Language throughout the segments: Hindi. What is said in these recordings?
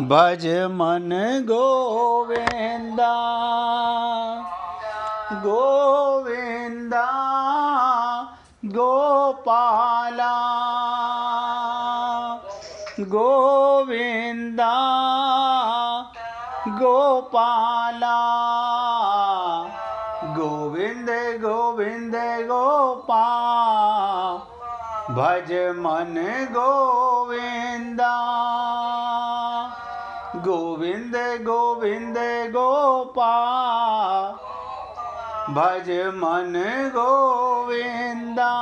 भज मन गोविंदा गोविंदा गोपाला गोविंदा गोपाला गोविंद गोविंद गोपाल भज मन गोविंदा गोविंद गोविंद गोपाल भज मन गोविंदा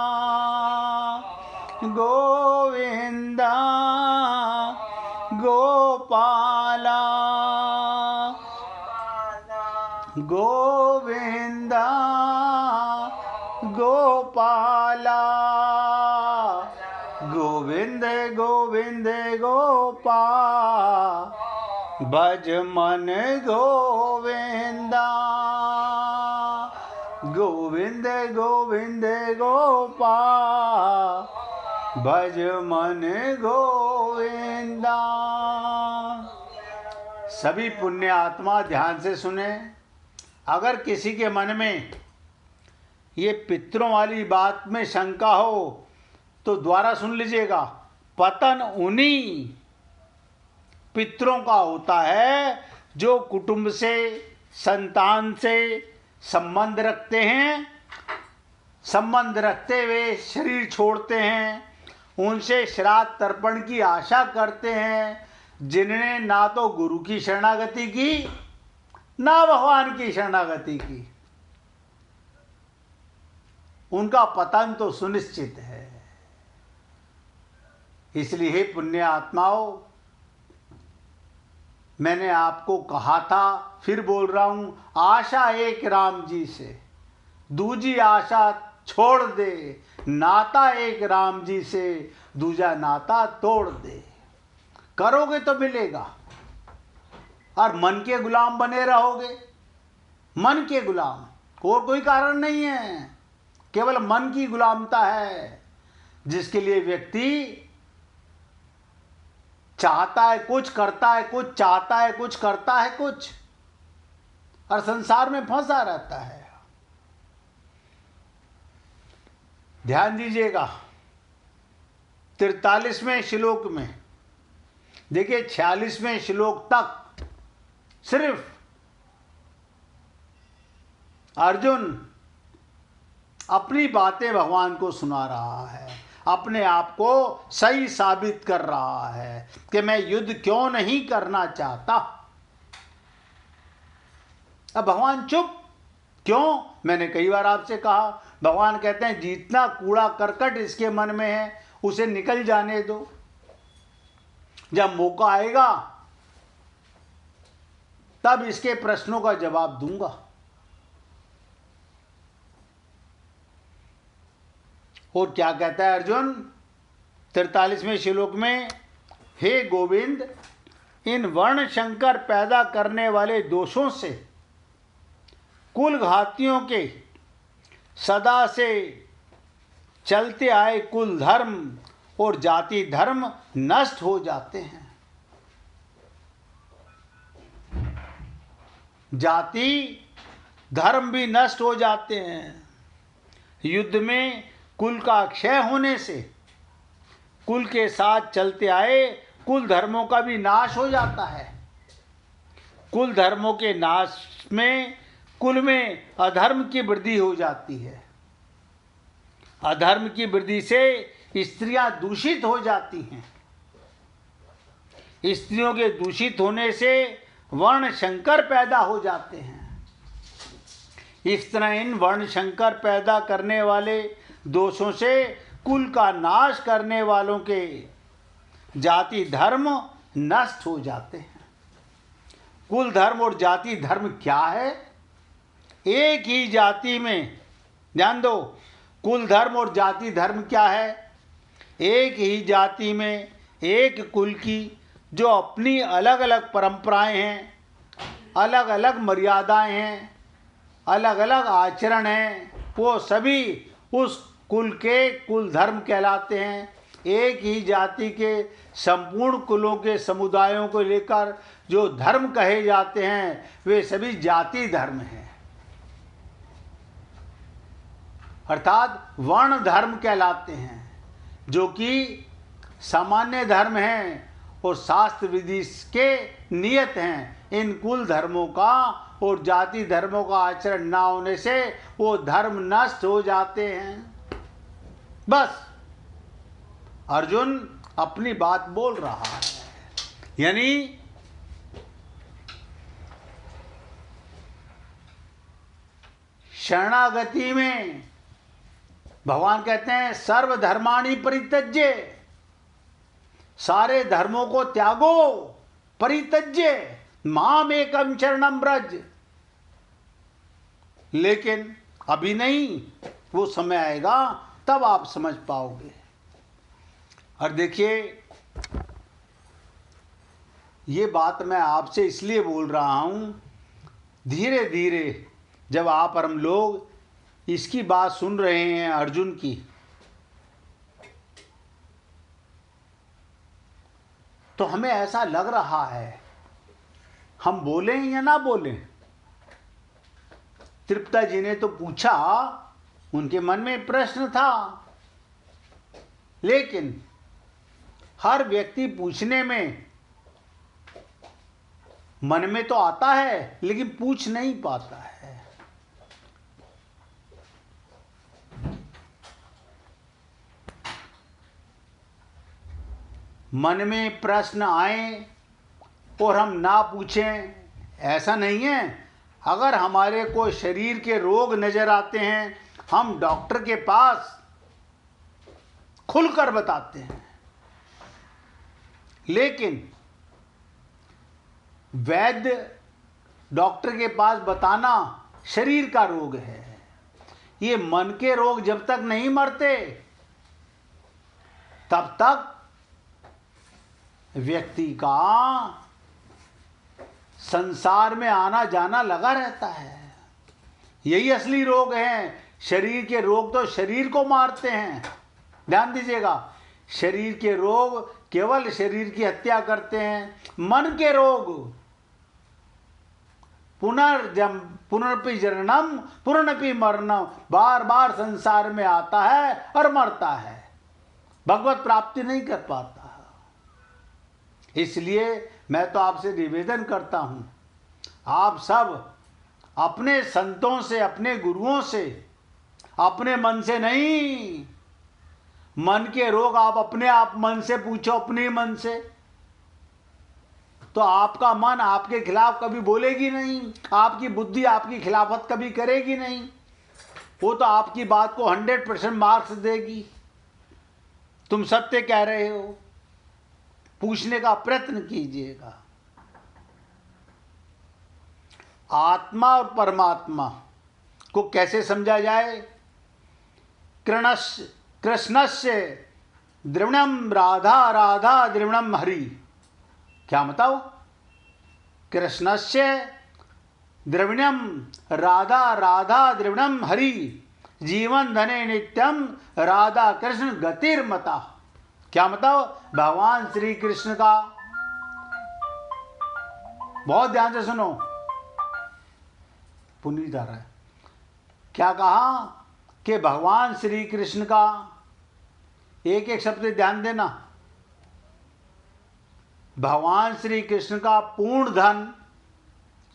गोविंदा गोपाला गोविंदा गोपाला गोविंद गोविंद गोपाल भज मन गोविंदा गोविंद गोविंद गोपाल भज मन गोविंदा। सभी पुण्य आत्मा ध्यान से सुने। अगर किसी के मन में ये पितरों वाली बात में शंका हो तो द्वारा सुन लीजिएगा। पतन उन्हीं पितरों का होता है जो कुटुंब से, संतान से संबंध रखते हैं, संबंध रखते हुए शरीर छोड़ते हैं, उनसे श्राद्ध तर्पण की आशा करते हैं, जिन्होंने ना तो गुरु की शरणागति की ना भगवान की शरणागति की। उनका पतन तो सुनिश्चित है। इसलिए हे पुण्य आत्माओं, मैंने आपको कहा था, फिर बोल रहा हूं, आशा एक राम जी से, दूजी आशा छोड़ दे, नाता एक राम जी से, दूजा नाता तोड़ दे। करोगे तो मिलेगा, और मन के गुलाम बने रहोगे। मन के गुलाम, और कोई कारण नहीं है, केवल मन की गुलामता है, जिसके लिए व्यक्ति चाहता है कुछ, करता है कुछ, चाहता है कुछ, करता है कुछ, और संसार में फंसा रहता है। ध्यान दीजिएगा 43वें श्लोक में देखिए, 46वें श्लोक तक सिर्फ अर्जुन अपनी बातें भगवान को सुना रहा है, अपने आप को सही साबित कर रहा है कि मैं युद्ध क्यों नहीं करना चाहता। अब भगवान चुप क्यों? मैंने कई बार आपसे कहा, भगवान कहते हैं जितना कूड़ा करकट इसके मन में है उसे निकल जाने दो, जब मौका आएगा तब इसके प्रश्नों का जवाब दूंगा। और क्या कहता है अर्जुन 43वें श्लोक में, हे गोविंद, इन वर्ण शंकर पैदा करने वाले दोषों से कुल घातियों के सदा से चलते आए कुल धर्म और जाति धर्म नष्ट हो जाते हैं। जाति धर्म भी नष्ट हो जाते हैं। युद्ध में कुल का क्षय होने से कुल के साथ चलते आए कुल धर्मों का भी नाश हो जाता है। कुल धर्मों के नाश में कुल में अधर्म की वृद्धि हो जाती है। अधर्म की वृद्धि से स्त्रियां दूषित हो जाती हैं। स्त्रियों के दूषित होने से वर्ण शंकर पैदा हो जाते हैं। इस तरह इन वर्ण शंकर पैदा करने वाले दोषों से कुल का नाश करने वालों के जाति धर्म नष्ट हो जाते हैं। कुल धर्म और जाति धर्म क्या है? एक ही जाति में, ध्यान दो, कुल धर्म और जाति धर्म क्या है? एक ही जाति में एक कुल की जो अपनी अलग अलग परंपराएं हैं, अलग अलग मर्यादाएं हैं, अलग अलग आचरण हैं, वो सभी उस कुल के कुल धर्म कहलाते हैं। एक ही जाति के संपूर्ण कुलों के समुदायों को लेकर जो धर्म कहे जाते हैं वे सभी जाति धर्म हैं, अर्थात वर्ण धर्म कहलाते हैं, जो कि सामान्य धर्म हैं और शास्त्र विधि के नियत हैं। इन कुल धर्मों का और जाति धर्मों का आचरण ना होने से वो धर्म नष्ट हो जाते हैं। बस अर्जुन अपनी बात बोल रहा है, यानी शरणागति में भगवान कहते हैं सर्वधर्माणि परित्यज्य, सारे धर्मों को त्यागो, परित्यज्य माम एकम शरणम व्रज। लेकिन अभी नहीं, वो समय आएगा तब आप समझ पाओगे। और देखिए, ये बात मैं आपसे इसलिए बोल रहा हूं, धीरे धीरे जब आप और हम लोग इसकी बात सुन रहे हैं अर्जुन की, तो हमें ऐसा लग रहा है हम बोलें या ना बोलें। तृप्ता जी ने तो पूछा, उनके मन में प्रश्न था, लेकिन हर व्यक्ति पूछने में मन में तो आता है लेकिन पूछ नहीं पाता है। मन में प्रश्न आए और हम ना पूछें, ऐसा नहीं है। अगर हमारे को शरीर के रोग नजर आते हैं, हम डॉक्टर के पास खुलकर बताते हैं, लेकिन वैद्य डॉक्टर के पास बताना शरीर का रोग है। ये मन के रोग जब तक नहीं मरते तब तक व्यक्ति का संसार में आना जाना लगा रहता है। यही असली रोग है। शरीर के रोग तो शरीर को मारते हैं, ध्यान दीजिएगा। शरीर के रोग केवल शरीर की हत्या करते हैं। मन के रोग पुनरपि जननम पुनरपि मरणम, बार बार संसार में आता है और मरता है, भगवत प्राप्ति नहीं कर पाता। इसलिए मैं तो आपसे निवेदन करता हूं, आप सब अपने संतों से, अपने गुरुओं से, अपने मन से नहीं, मन के रोग आप अपने आप मन से पूछो, अपने मन से, तो आपका मन आपके खिलाफ कभी बोलेगी नहीं, आपकी बुद्धि आपकी खिलाफत कभी करेगी नहीं। वो तो आपकी बात को 100% मार्क्स देगी। तुम सत्य कह रहे हो, पूछने का प्रयत्न कीजिएगा। आत्मा और परमात्मा को कैसे समझा जाए? कृष्णस्य द्रविणम राधा, राधा द्रविणम हरि। क्या बताओ? कृष्णस्य द्रविणम राधा, राधा द्रविणम हरि, जीवन धने नित्यम राधा कृष्ण गतिर्मता। क्या बताओ? भगवान श्री कृष्ण का, बहुत ध्यान से सुनो, पुनीत आ रहा है, क्या कहा कि भगवान श्री कृष्ण का, एक एक शब्द ध्यान देना, भगवान श्री कृष्ण का पूर्ण धन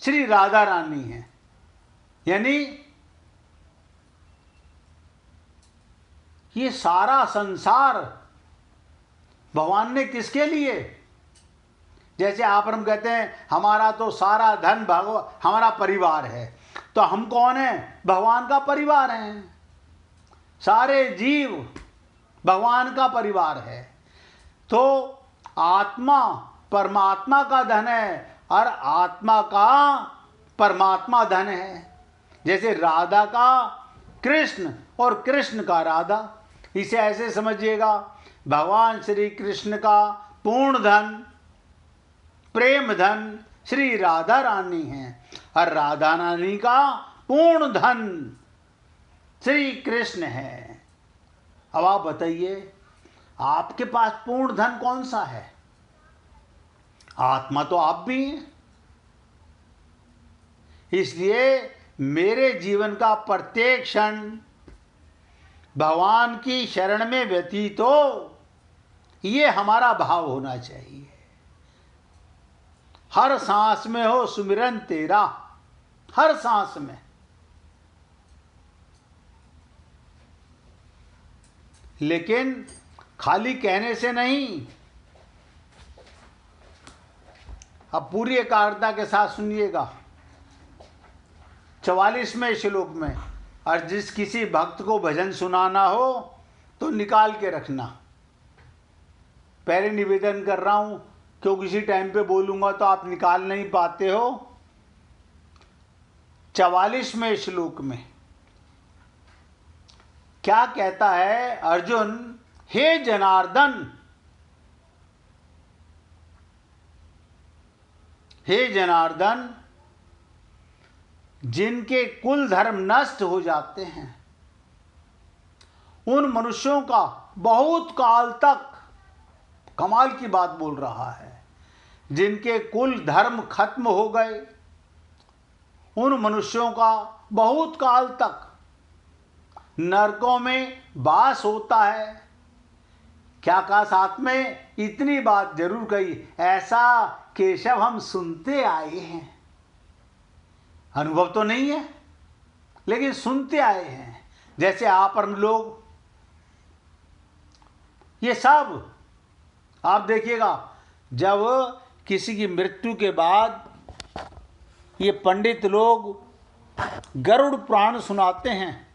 श्री राधा रानी है। यानी ये सारा संसार भगवान ने किसके लिए? जैसे आप हम कहते हैं हमारा तो सारा धन हमारा परिवार है, तो हम कौन है? भगवान का परिवार हैं। सारे जीव भगवान का परिवार है। तो आत्मा परमात्मा का धन है और आत्मा का परमात्मा धन है। जैसे राधा का कृष्ण और कृष्ण का राधा, इसे ऐसे समझिएगा, भगवान श्री कृष्ण का पूर्ण धन, प्रेम धन श्री राधा रानी है और राधा रानी का पूर्ण धन श्री कृष्ण है। अब आप बताइए, आपके पास पूर्ण धन कौन सा है? आत्मा तो आप भी हैं। इसलिए मेरे जीवन का प्रत्येक क्षण भगवान की शरण में व्यतीत हो, ये हमारा भाव होना चाहिए। हर सांस में हो सुमिरन तेरा, हर सांस में। लेकिन खाली कहने से नहीं, अब पूरी एकाग्रता के साथ सुनिएगा। 44वें श्लोक में, और जिस किसी भक्त को भजन सुनाना हो तो निकाल के रखना। पहले निवेदन कर रहा हूं, क्योंकि किसी टाइम पे बोलूंगा तो आप निकाल नहीं पाते हो। 44वें श्लोक में क्या कहता है अर्जुन? हे जनार्दन, हे जनार्दन, जिनके कुल धर्म नष्ट हो जाते हैं उन मनुष्यों का बहुत काल तक, कमाल की बात बोल रहा है, जिनके कुल धर्म खत्म हो गए उन मनुष्यों का बहुत काल तक नरकों में वास होता है। क्या कहा साथ में? इतनी बात जरूर कही, ऐसा केशव हम सुनते आए हैं। अनुभव तो नहीं है, लेकिन सुनते आए हैं। जैसे आप और लोग, ये सब आप देखिएगा, जब किसी की मृत्यु के बाद ये पंडित लोग गरुड़ पुराण सुनाते हैं,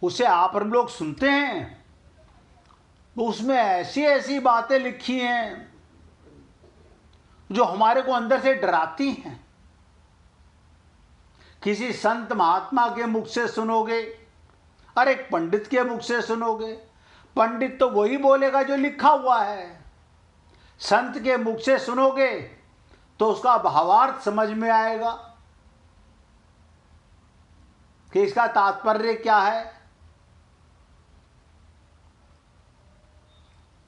उसे आप हम लोग सुनते हैं, तो उसमें ऐसी ऐसी बातें लिखी हैं जो हमारे को अंदर से डराती हैं। किसी संत महात्मा के मुख से सुनोगे और एक पंडित के मुख से सुनोगे, पंडित तो वही बोलेगा जो लिखा हुआ है। संत के मुख से सुनोगे तो उसका भावार्थ समझ में आएगा कि इसका तात्पर्य क्या है।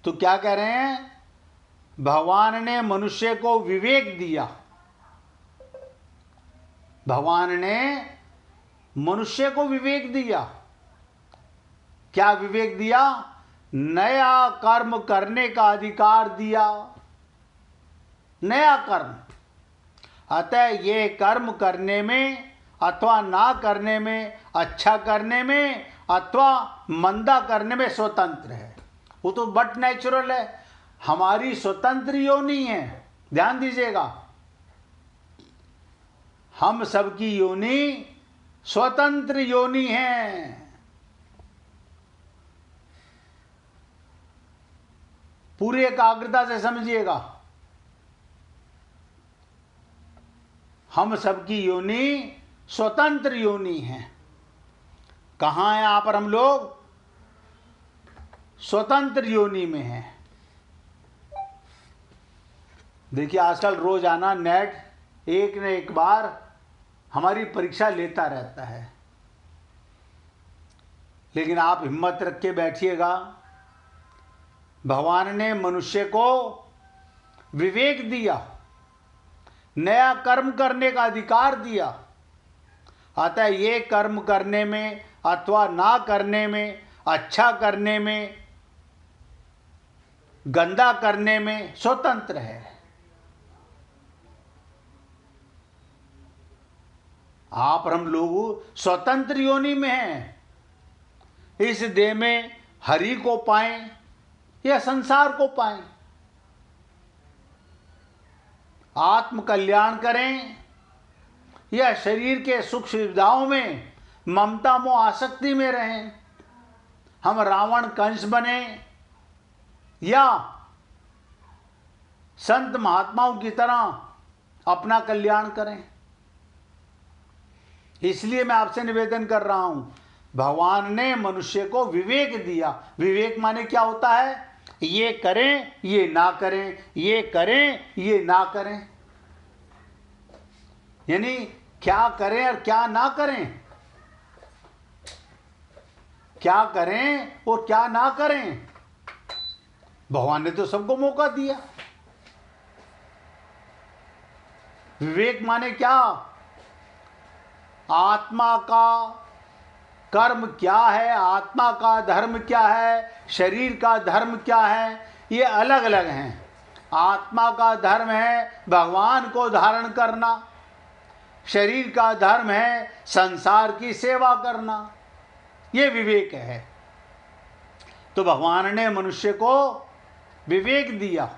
तो क्या कह रहे हैं? भगवान ने मनुष्य को विवेक दिया। भगवान ने मनुष्य को विवेक दिया। क्या विवेक दिया? नया कर्म करने का अधिकार दिया। नया कर्म, अतः ये कर्म करने में अथवा ना करने में, अच्छा करने में अथवा मंदा करने में स्वतंत्र है। वो तो बट नेचुरल है, हमारी स्वतंत्र योनि है। ध्यान दीजिएगा, हम सबकी योनि स्वतंत्र योनि है। पूरी एकाग्रता से समझिएगा, हम सबकी योनि स्वतंत्र योनि है। कहाँ हैं आप और हम लोग? स्वतंत्र योनि में है। देखिए आजकल रोजाना नेट एक न एक बार हमारी परीक्षा लेता रहता है, लेकिन आप हिम्मत रख के बैठिएगा। भगवान ने मनुष्य को विवेक दिया, नया कर्म करने का अधिकार दिया। अतः ये कर्म करने में अथवा ना करने में, अच्छा करने में, गंदा करने में स्वतंत्र है। आप और हम लोग स्वतंत्र योनि में हैं। इस देह में हरि को पाएं या संसार को पाएं, आत्म कल्याण करें या शरीर के सुख सुविधाओं में ममता मोह आसक्ति में रहें, हम रावण कंस बने या संत महात्माओं की तरह अपना कल्याण करें। इसलिए मैं आपसे निवेदन कर रहा हूं, भगवान ने मनुष्य को विवेक दिया। विवेक माने क्या होता है? ये करें, ये ना करें, ये करें, ये ना करें। यानी क्या करें और क्या ना करें, क्या करें और क्या ना करें। भगवान ने तो सबको मौका दिया। विवेक माने क्या? आत्मा का कर्म क्या है, आत्मा का धर्म क्या है, शरीर का धर्म क्या है, ये अलग अलग हैं। आत्मा का धर्म है भगवान को धारण करना, शरीर का धर्म है संसार की सेवा करना, ये विवेक है। तो भगवान ने मनुष्य को विवेक दिया,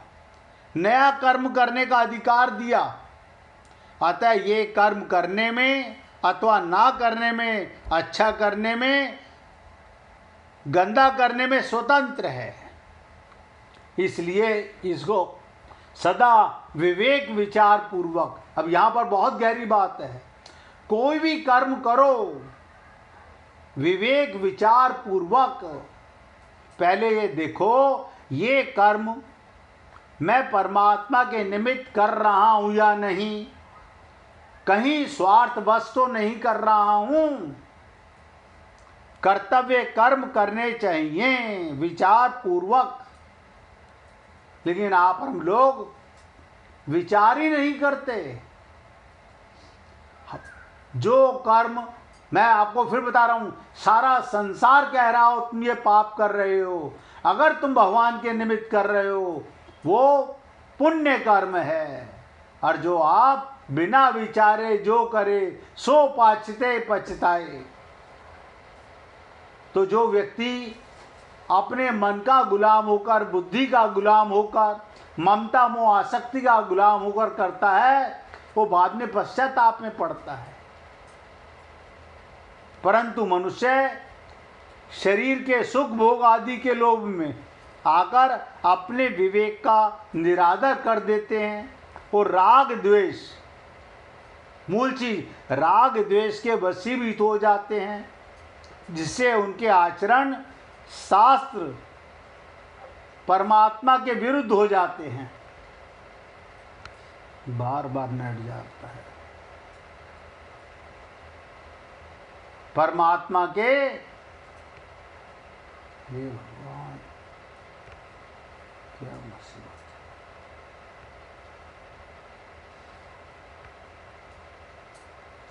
नया कर्म करने का अधिकार दिया। अतः ये कर्म करने में अथवा ना करने में, अच्छा करने में, गंदा करने में स्वतंत्र है। इसलिए इसको सदा विवेक विचार पूर्वक, अब यहाँ पर बहुत गहरी बात है, कोई भी कर्म करो विवेक विचार पूर्वक। पहले ये देखो, ये कर्म मैं परमात्मा के निमित्त कर रहा हूँ या नहीं, कहीं स्वार्थवश तो नहीं कर रहा हूं। कर्तव्य कर्म करने चाहिए विचार पूर्वक, लेकिन हम लोग विचार ही नहीं करते। जो कर्म, मैं आपको फिर बता रहा हूं, सारा संसार कह रहा हो तुम ये पाप कर रहे हो, अगर तुम भगवान के निमित्त कर रहे हो वो पुण्य कर्म है। और जो आप बिना विचारे जो करे सो पाछते पछताए। तो जो व्यक्ति अपने मन का गुलाम होकर, बुद्धि का गुलाम होकर, ममता मोह आसक्ति का गुलाम होकर करता है, वो बाद में पश्चाताप में पड़ता है। परंतु मनुष्य शरीर के सुख भोग आदि के लोभ में आकर अपने विवेक का निरादर कर देते हैं और राग द्वेष, मूल चीज राग द्वेष के वशीभूत हो जाते हैं, जिससे उनके आचरण शास्त्र परमात्मा के विरुद्ध हो जाते हैं। बार बार नेट जाता है। परमात्मा के, हे भगवान क्या मुसीबत है।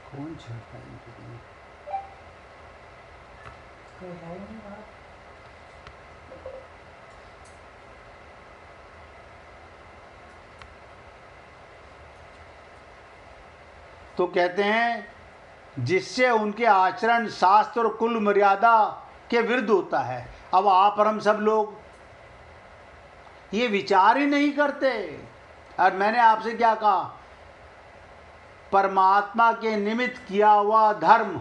कौन छेड़ता है इनको? तो कहते हैं जिससे उनके आचरण शास्त्र और कुल मर्यादा के विरुद्ध होता है। अब आप और हम सब लोग ये विचार ही नहीं करते। और मैंने आपसे क्या कहा, परमात्मा के निमित्त किया हुआ धर्म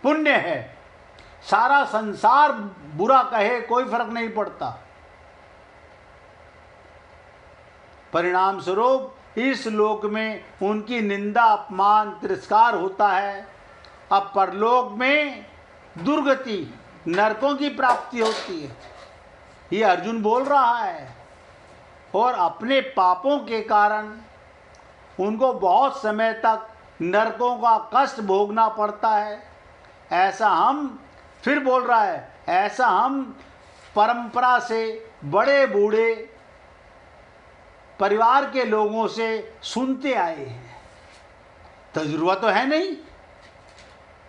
पुण्य है, सारा संसार बुरा कहे कोई फर्क नहीं पड़ता। परिणाम स्वरूप इस लोक में उनकी निंदा अपमान तिरस्कार होता है। अब परलोक में दुर्गति नरकों की प्राप्ति होती है, ये अर्जुन बोल रहा है। और अपने पापों के कारण उनको बहुत समय तक नरकों का कष्ट भोगना पड़ता है। ऐसा हम, फिर बोल रहा है, ऐसा हम परंपरा से बड़े बूढ़े परिवार के लोगों से सुनते आए हैं। तजुर्बा तो है नहीं,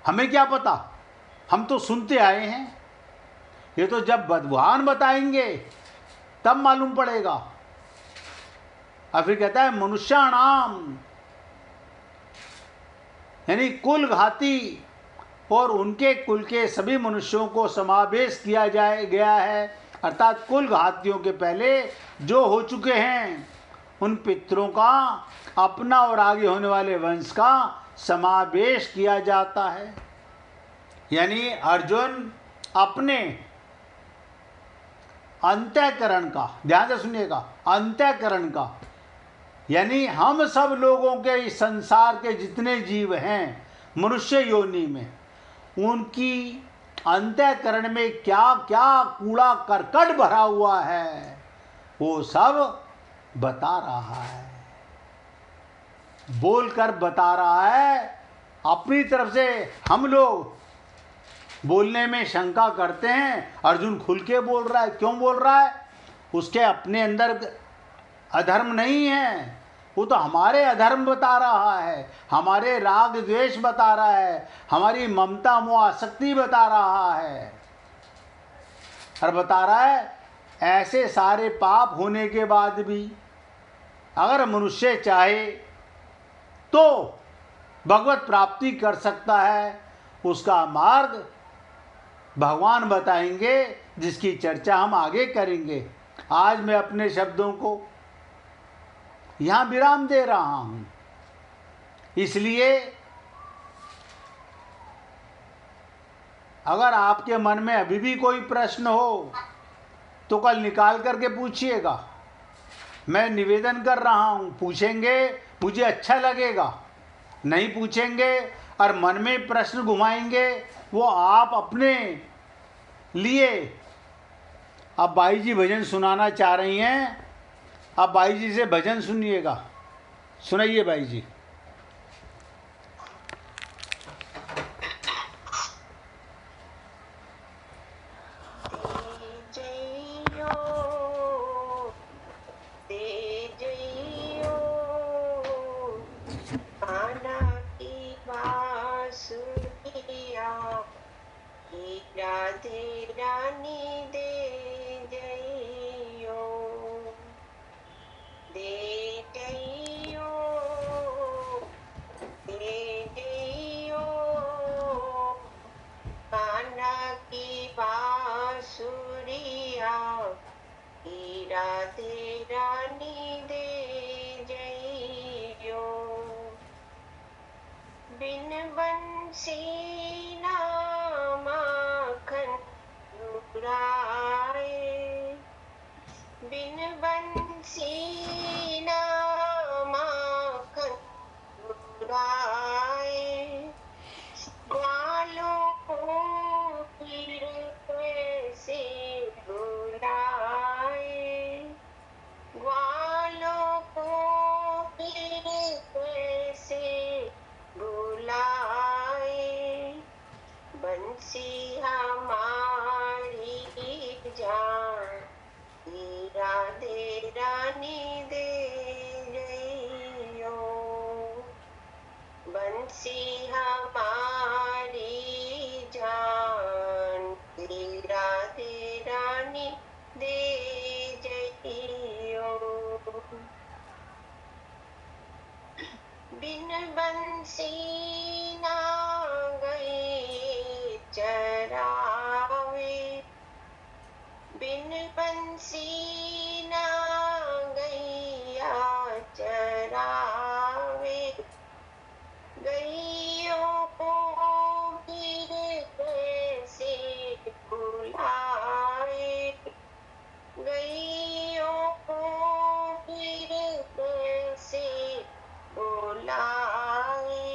हमें क्या पता, हम तो सुनते आए हैं। ये तो जब भगवान बताएंगे तब मालूम पड़ेगा। और फिर कहता है मनुष्याणाम, यानी कुल घाती और उनके कुल के सभी मनुष्यों को समावेश किया गया है। अर्थात कुल घातियों के पहले जो हो चुके हैं उन पितरों का, अपना और आगे होने वाले वंश का समावेश किया जाता है। यानी अर्जुन अपने अंतःकरण का, ध्यान से सुनिएगा, अंतःकरण का, यानी हम सब लोगों के इस संसार के जितने जीव हैं मनुष्य योनि में, उनकी अंतःकरण में क्या क्या कूड़ा करकट भरा हुआ है वो सब बता रहा है, बोलकर बता रहा है। अपनी तरफ से हम लोग बोलने में शंका करते हैं, अर्जुन खुल के बोल रहा है। क्यों बोल रहा है? उसके अपने अंदर अधर्म नहीं है, वो तो हमारे अधर्म बता रहा है, हमारे राग द्वेष बता रहा है, हमारी ममता मोह आसक्ति बता रहा है। और बता रहा है ऐसे सारे पाप होने के बाद भी अगर मनुष्य चाहे तो भगवत प्राप्ति कर सकता है। उसका मार्ग भगवान बताएंगे, जिसकी चर्चा हम आगे करेंगे। आज मैं अपने शब्दों को यहाँ विराम दे रहा हूँ। इसलिए अगर आपके मन में अभी भी कोई प्रश्न हो तो कल निकाल करके पूछिएगा। मैं निवेदन कर रहा हूँ, पूछेंगे मुझे अच्छा लगेगा, नहीं पूछेंगे और मन में प्रश्न घुमाएंगे वो आप अपने लिए। अब बाई जी भजन सुनाना चाह रही हैं, अब बाई जी से भजन सुनिएगा। सुनाइए बाई जी। राधे रानी दे जइयो, दे जइयो, दे जइयो, कान्हा की बांसुरिया की राधे रानी दे जइयो। बिन बंसी ना माखन चुराए, बिन बंसी ना माखन चुराए, ग्वालों को फिर कैसे बुलाए, ग्वालों को फिर कैसे बुलाए, बंसी हमारी जान राधे रानी दे जइयो, बंसी हमारी जान राधे रानी दे जइयो। बिन बंसी ना गए चरावे, बिन बंसी ना गैया चरावे, गैयों को फिर कैसे बुलाए, गैयों को फिर कैसे बुलाए,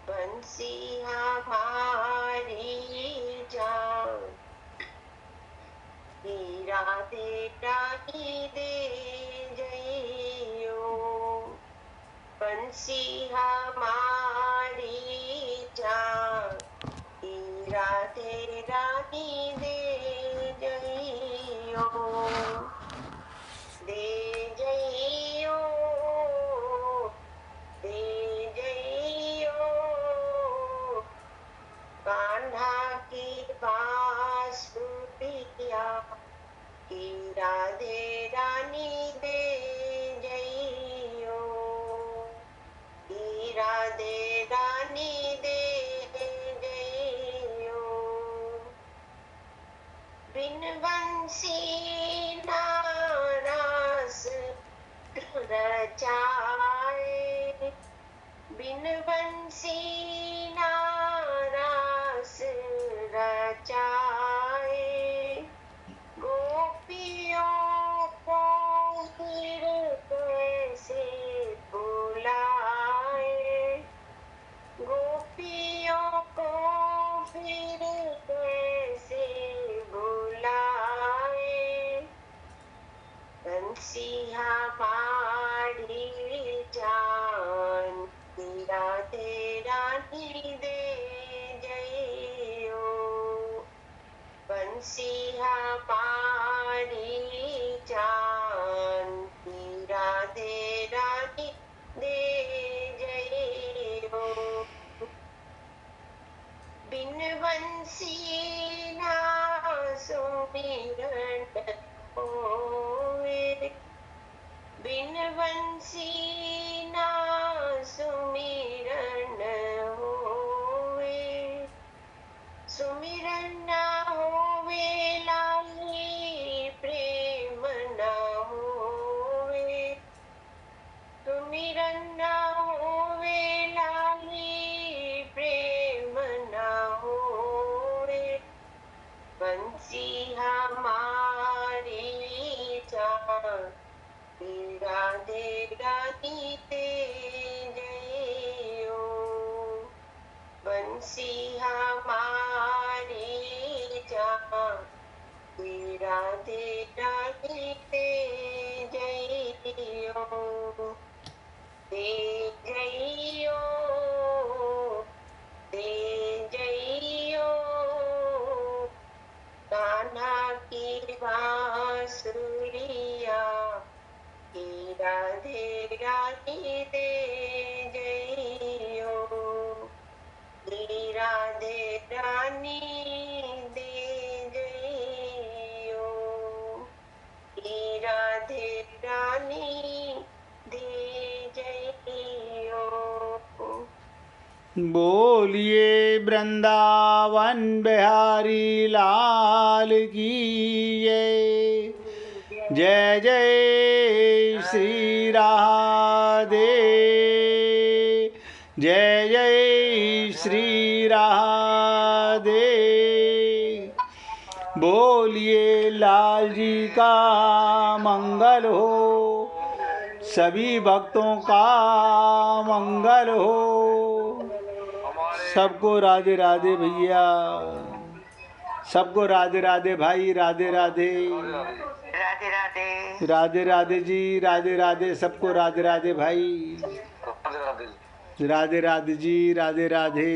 बंसी हमारी जान राधे रानी दे जइयो, बंसी हमारी जान राधे रानी दे जइयो, दे जइयो, दे जइयो, कान्हा की बांसुरिया की राधे रानी दे जइयो, की राधे रानी दे जइयो। बिन बंसी ना रास रचाए, बिन बंसी ना रास रचाए, गोपियों को फिर कैसे बुलाए, गोपियों को फिर कैसे बुलाए, बंसी हमारी जान राधे रानी दे जइयो, बंसी हमारी ना सुमिरन होवे, बिन बंसी ना सुमिरन होवे, सुमिरन ना होवे लाली प्रेम ना होवे, सुमिरन ना होवे लाली प्रेम ना होवे, बंसी हमारी जान राधे रानी ते जइयो, बंसी हमारी जान राधे रानी ते जइयो, ते जइयो, ते जइयो, कान्हा की बांसुरिया राधे रानी दे जइयो, राधे रानी दे जइयो, राधे रानी दे जइयो। बोलिए वृंदावन बिहारी लाल की जय। जय जय श्री राधे, जय जय श्री राधे। बोलिए लाल जी का मंगल हो, सभी भक्तों का मंगल हो। सबको राधे राधे भैया, सबको राधे राधे भाई, राधे राधे, राधे राधे, राधे राधे जी, राधे राधे, सबको राधे राधे भाई, राधे राधे जी, राधे राधे।